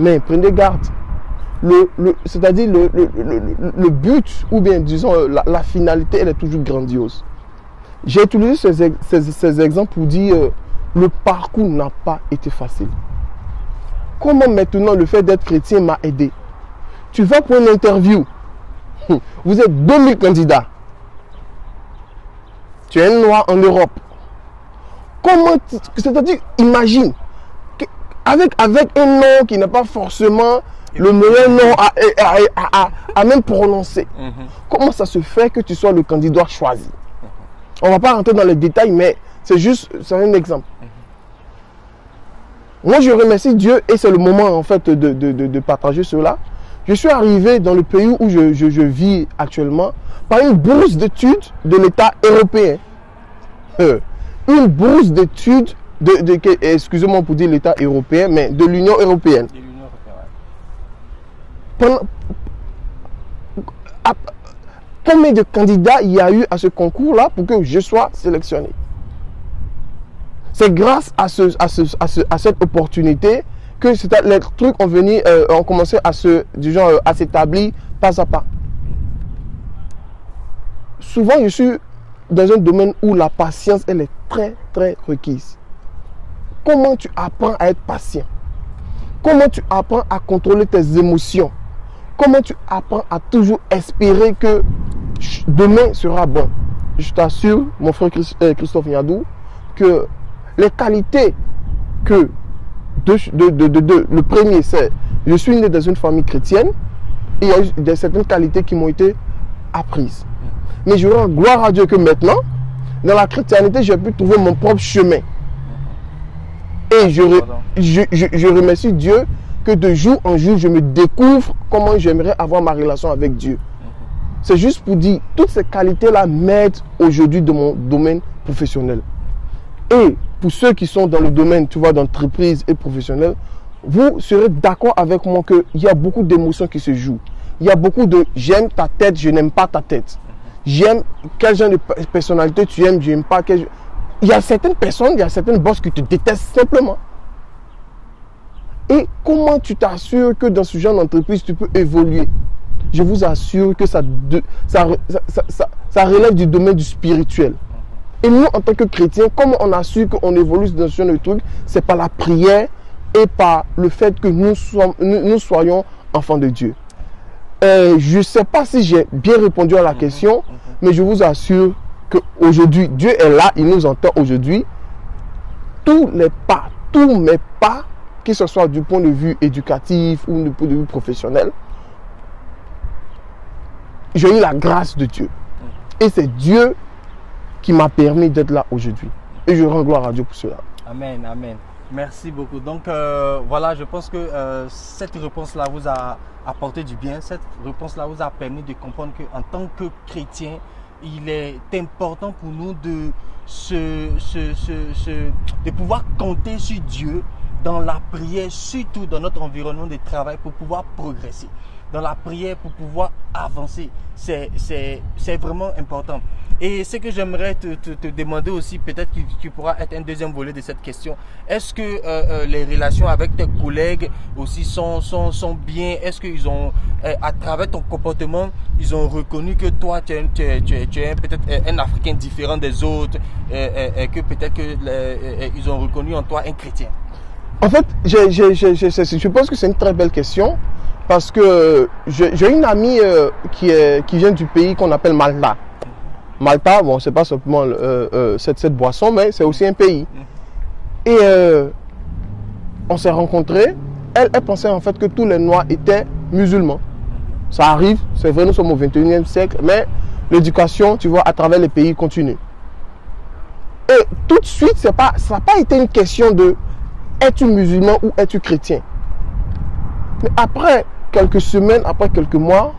Mais prenez garde. C'est-à-dire le but, ou bien disons la finalité, elle est toujours grandiose. J'ai utilisé ces exemples pour dire le parcours n'a pas été facile. Comment maintenant le fait d'être chrétien m'a aidé? Tu vas pour une interview. Vous êtes 2000 candidats. Tu es un noir en Europe. Comment, c'est-à-dire, imagine, avec un nom qui n'est pas forcément le meilleur nom à même prononcer. Comment ça se fait que tu sois le candidat choisi? On ne va pas rentrer dans les détails, mais c'est un exemple. Moi, je remercie Dieu et c'est le moment en fait de partager cela. Je suis arrivé dans le pays où je vis actuellement par une bourse d'études de l'État européen. Une bourse d'études excusez-moi pour dire l'État européen, mais de l'Union européenne. Combien de candidats il y a eu à ce concours-là pour que je sois sélectionné? C'est grâce à cette opportunité que les trucs ont commencé à s'établir pas à pas. Souvent, je suis dans un domaine où la patience, elle est très, très requise. Comment tu apprends à être patient? Comment tu apprends à contrôler tes émotions? Comment tu apprends à toujours espérer que demain sera bon? Je t'assure, mon frère Christophe Nyadou, que les qualités que le premier, c'est je suis né dans une famille chrétienne et il y a eu certaines qualités qui m'ont été apprises. Mais je rends gloire à Dieu que maintenant, dans la chrétienté, j'ai pu trouver mon propre chemin. Et je remercie Dieu que de jour en jour, je me découvre comment j'aimerais avoir ma relation avec Dieu. C'est juste pour dire, toutes ces qualités-là m'aident aujourd'hui dans mon domaine professionnel. Et pour ceux qui sont dans le domaine, tu vois, d'entreprise et professionnel, vous serez d'accord avec moi qu'il y a beaucoup d'émotions qui se jouent. Il y a beaucoup de j'aime ta tête, je n'aime pas ta tête. J'aime quel genre de personnalité tu aimes, je n'aime pas. Il y a certaines personnes, il y a certaines boss qui te détestent simplement. Et comment tu t'assures que dans ce genre d'entreprise, tu peux évoluer? Je vous assure que ça relève du domaine du spirituel. Et nous, en tant que chrétiens, comment on assure qu'on évolue dans ce genre de truc? C'est par la prière et par le fait que nous soyons enfants de Dieu. Je ne sais pas si j'ai bien répondu à la question, mais je vous assure qu'aujourd'hui, Dieu est là, il nous entend aujourd'hui. Tous mes pas, que ce soit du point de vue éducatif ou du point de vue professionnel, j'ai eu la grâce de Dieu. Et c'est Dieu qui m'a permis d'être là aujourd'hui. Et je rends gloire à Dieu pour cela. Amen, amen. Merci beaucoup. Donc voilà, je pense que cette réponse-là vous a apporté du bien. Cette réponse-là vous a permis de comprendre qu'en tant que chrétien, il est important pour nous de pouvoir compter sur Dieu dans la prière, surtout dans notre environnement de travail pour pouvoir progresser. Dans la prière pour pouvoir avancer. C'est vraiment important. Et ce que j'aimerais te demander aussi, peut-être que tu pourras être un deuxième volet de cette question. Est-ce que les relations avec tes collègues aussi sont bien? Est-ce qu'ils ont, à travers ton comportement, ils ont reconnu que toi, tu es peut-être un Africain différent des autres, que peut-être qu'ils ont reconnu en toi un chrétien? En fait, je pense que c'est une très belle question. Parce que j'ai une amie qui vient du pays qu'on appelle Malta. Malta, bon, c'est pas simplement cette boisson, mais c'est aussi un pays. Et on s'est rencontrés. Elle pensait en fait que tous les Noirs étaient musulmans. Ça arrive, c'est vrai, nous sommes au 21e siècle, mais l'éducation, tu vois, à travers les pays continue. Et tout de suite, ça n'a pas été une question de es-tu musulman ou es-tu chrétien. Mais après quelques semaines, après quelques mois,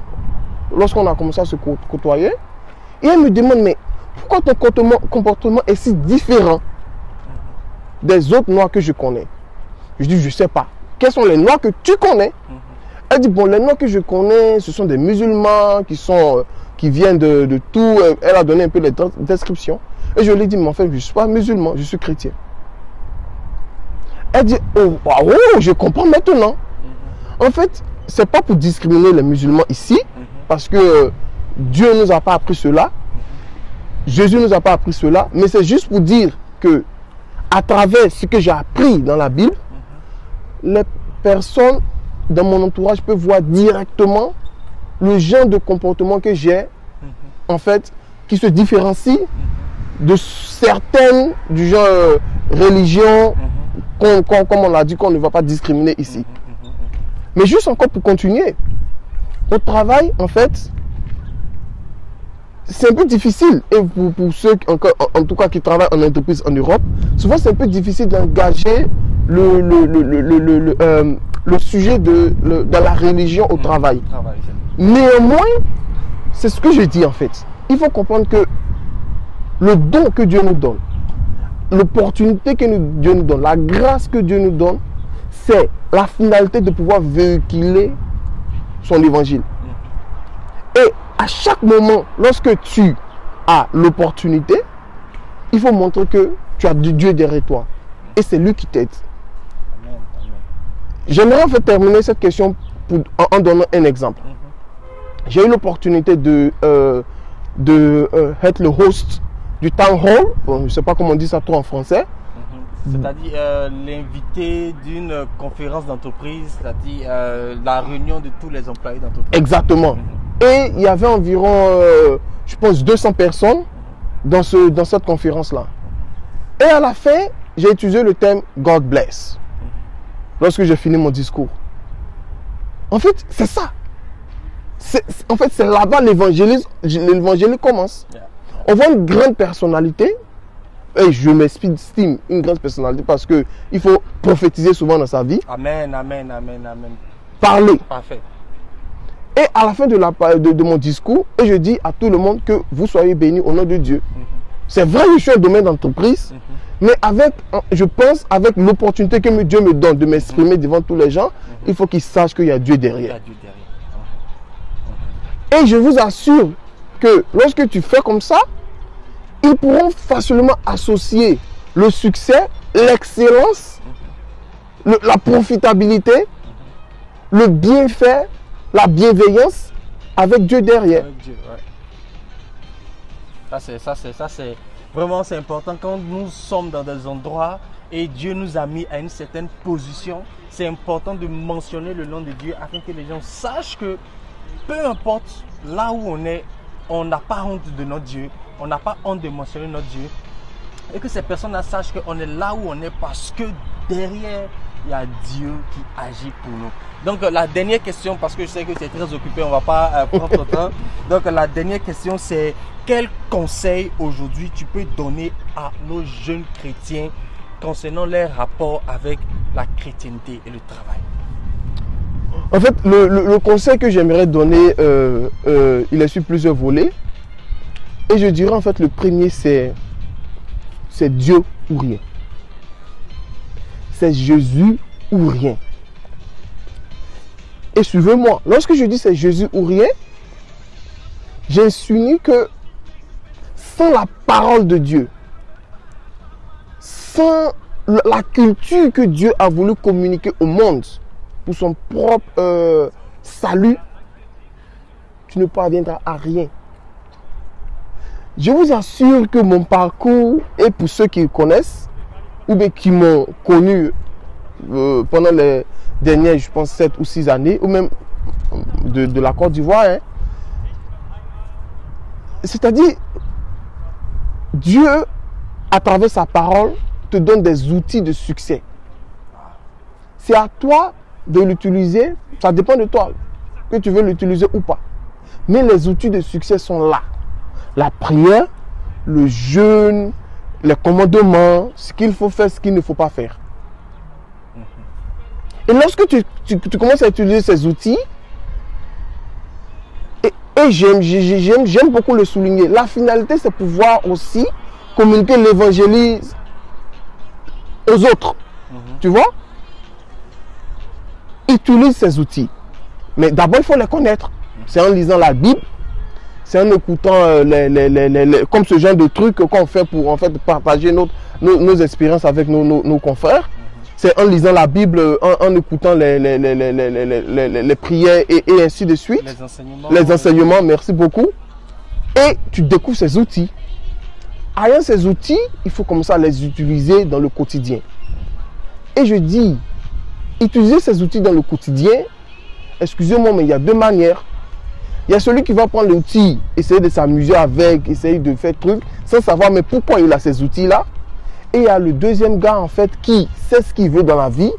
lorsqu'on a commencé à se côtoyer, et elle me demande, mais pourquoi ton comportement est si différent des autres Noirs que je connais? Je dis, je ne sais pas. Quels sont les Noirs que tu connais? Elle dit, bon, les Noirs que je connais, ce sont des musulmans qui viennent de tout. Elle a donné un peu les descriptions. Et je lui ai dit, mais en fait, je ne suis pas musulman, je suis chrétien. Elle dit, oh, je comprends maintenant. En fait, c'est pas pour discriminer les musulmans ici, parce que Dieu ne nous a pas appris cela, Jésus ne nous a pas appris cela, mais c'est juste pour dire que à travers ce que j'ai appris dans la Bible, les personnes dans mon entourage peuvent voir directement le genre de comportement que j'ai, en fait, qui se différencie de certaines du genre religion, comme on l'a dit, qu'on ne va pas discriminer ici. Mais juste encore pour continuer, au travail, en fait, c'est un peu difficile. Et pour ceux, en tout cas, qui travaillent en entreprise en Europe, souvent c'est un peu difficile d'engager le sujet de la religion au travail. Néanmoins, c'est ce que je dis en fait. Il faut comprendre que le don que Dieu nous donne, l'opportunité que Dieu nous donne, la grâce que Dieu nous donne, c'est la finalité de pouvoir véhiculer son évangile. Et à chaque moment, lorsque tu as l'opportunité, il faut montrer que tu as Dieu derrière toi. Et c'est lui qui t'aide. J'aimerais en fait terminer cette question en donnant un exemple. J'ai eu l'opportunité de être le host du town hall. Bon, je ne sais pas comment on dit ça trop en français. C'est-à-dire l'invité d'une conférence d'entreprise, c'est-à-dire la réunion de tous les employés d'entreprise. Exactement. Et il y avait environ, je pense, 200 personnes dans cette conférence-là. Et à la fin, j'ai utilisé le thème God bless lorsque j'ai fini mon discours. En fait, c'est ça. En fait, c'est là-bas l'évangile commence. On voit une grande personnalité. Et je m'estime une grande personnalité parce qu'il faut prophétiser souvent dans sa vie. Amen, amen, amen, amen. Parler. Parfait. Et à la fin de mon discours, je dis à tout le monde que vous soyez bénis au nom de Dieu. C'est vrai que je suis un domaine d'entreprise, mais je pense avec l'opportunité que Dieu me donne de m'exprimer devant tous les gens, il faut qu'ils sachent qu'il y a Dieu derrière. Et je vous assure que lorsque tu fais comme ça, ils pourront facilement associer le succès, l'excellence, la profitabilité, le bienfait, la bienveillance avec Dieu derrière. Avec Dieu, ouais. Ça c'est vraiment c'est important quand nous sommes dans des endroits et Dieu nous a mis à une certaine position. C'est important de mentionner le nom de Dieu afin que les gens sachent que peu importe là où on est, on n'a pas honte de notre Dieu. On n'a pas honte de mentionner notre Dieu. Et que ces personnes-là sachent qu'on est là où on est parce que derrière, il y a Dieu qui agit pour nous. Donc la dernière question, parce que je sais que tu es très occupé, on ne va pas prendre ton temps. Donc la dernière question, c'est quel conseil aujourd'hui tu peux donner à nos jeunes chrétiens concernant leur rapport avec la chrétienté et le travail? En fait, le conseil que j'aimerais donner, il est sur plusieurs volets. Et je dirais en fait le premier c'est Dieu ou rien. C'est Jésus ou rien. Et suivez-moi, lorsque je dis c'est Jésus ou rien, j'insinue que sans la parole de Dieu, sans la culture que Dieu a voulu communiquer au monde pour son propre salut, tu ne parviendras à rien. Je vous assure que mon parcours, et pour ceux qui le connaissent, ou bien qui m'ont connu pendant les dernières, je pense, 7 ou 6 années, ou même de la Côte d'Ivoire, hein, c'est-à-dire, Dieu, à travers sa parole, te donne des outils de succès. C'est à toi de l'utiliser, ça dépend de toi, que tu veux l'utiliser ou pas. Mais les outils de succès sont là. La prière, le jeûne, les commandements, ce qu'il faut faire, ce qu'il ne faut pas faire. Et lorsque tu commences à utiliser ces outils, et j'aime beaucoup le souligner, la finalité c'est pouvoir aussi communiquer l'évangile aux autres. Tu vois? Utilise ces outils. Mais d'abord, il faut les connaître. C'est en lisant la Bible. C'est en écoutant comme ce genre de trucs qu'on fait pour en fait partager nos expériences avec nos confrères. c'est en lisant la Bible, en écoutant les prières et ainsi de suite. Les enseignements, merci beaucoup. Et tu découvres ces outils. Ayant ces outils, il faut commencer à les utiliser dans le quotidien. Et je dis, utiliser ces outils dans le quotidien, excusez-moi, mais il y a deux manières. Il y a celui qui va prendre l'outil, essayer de s'amuser avec, essayer de faire trucs, sans savoir mais pourquoi il a ces outils-là. Et il y a le deuxième gars, en fait, qui sait ce qu'il veut dans la vie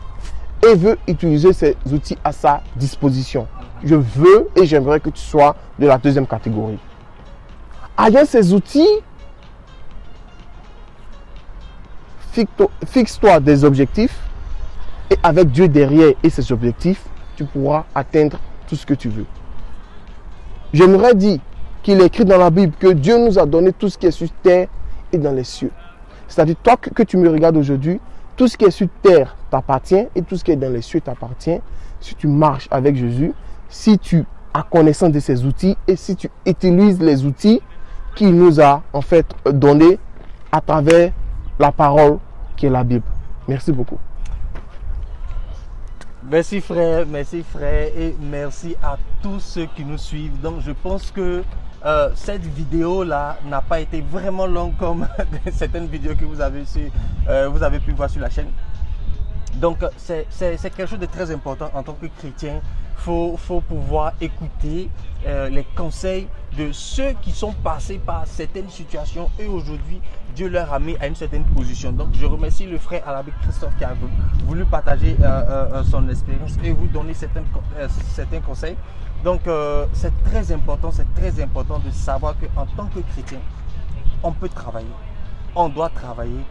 et veut utiliser ces outils à sa disposition. Je veux et j'aimerais que tu sois de la deuxième catégorie. Ayant ces outils, fixe-toi des objectifs et avec Dieu derrière et ses objectifs, tu pourras atteindre tout ce que tu veux. J'aimerais dire qu'il est écrit dans la Bible que Dieu nous a donné tout ce qui est sur terre et dans les cieux. C'est-à-dire, toi que tu me regardes aujourd'hui, tout ce qui est sur terre t'appartient et tout ce qui est dans les cieux t'appartient. Si tu marches avec Jésus, si tu as connaissance de ces outils et si tu utilises les outils qu'il nous a en fait donnés à travers la parole qui est la Bible. Merci beaucoup. Merci frère et merci à tous ceux qui nous suivent. Donc je pense que cette vidéo là n'a pas été vraiment longue comme certaines vidéos que vous avez pu voir sur la chaîne. Donc c'est quelque chose de très important en tant que chrétien. Faut pouvoir écouter les conseils de ceux qui sont passés par certaines situations et aujourd'hui Dieu leur a mis à une certaine position. Donc je remercie le frère Alabi Christophe qui a voulu partager son expérience et vous donner certains conseils. Donc c'est très important de savoir qu'en tant que chrétien, on peut travailler, on doit travailler,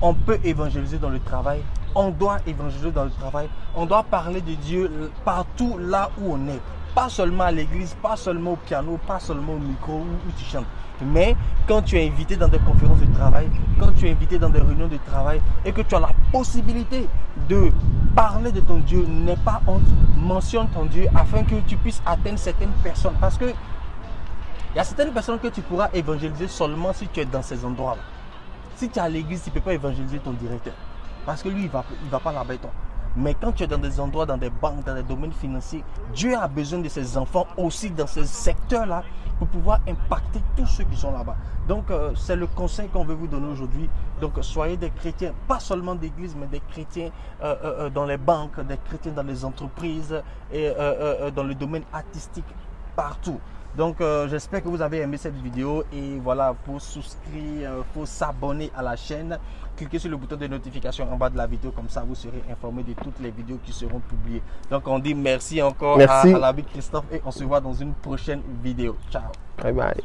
on peut évangéliser dans le travail, on doit évangéliser dans le travail, on doit parler de Dieu partout là où on est. Pas seulement à l'église, pas seulement au piano, pas seulement au micro où tu chantes. Mais quand tu es invité dans des conférences de travail, quand tu es invité dans des réunions de travail et que tu as la possibilité de parler de ton Dieu, n'aie pas honte, mentionne ton Dieu afin que tu puisses atteindre certaines personnes. Parce que il y a certaines personnes que tu pourras évangéliser seulement si tu es dans ces endroits-là. Si tu es à l'église, tu ne peux pas évangéliser ton directeur. Parce que lui, il va pas là-bas. Mais quand tu es dans des endroits, dans des banques, dans des domaines financiers, Dieu a besoin de ses enfants aussi dans ces secteurs-là pour pouvoir impacter tous ceux qui sont là-bas. Donc, c'est le conseil qu'on veut vous donner aujourd'hui. Donc, soyez des chrétiens, pas seulement d'église, mais des chrétiens dans les banques, des chrétiens dans les entreprises et dans le domaine artistique, partout. Donc, j'espère que vous avez aimé cette vidéo et voilà, pour souscrire, pour s'abonner à la chaîne, cliquez sur le bouton de notification en bas de la vidéo, comme ça vous serez informé de toutes les vidéos qui seront publiées. Donc, on dit merci encore à Alabi Christophe et on se voit dans une prochaine vidéo. Ciao. Bye bye.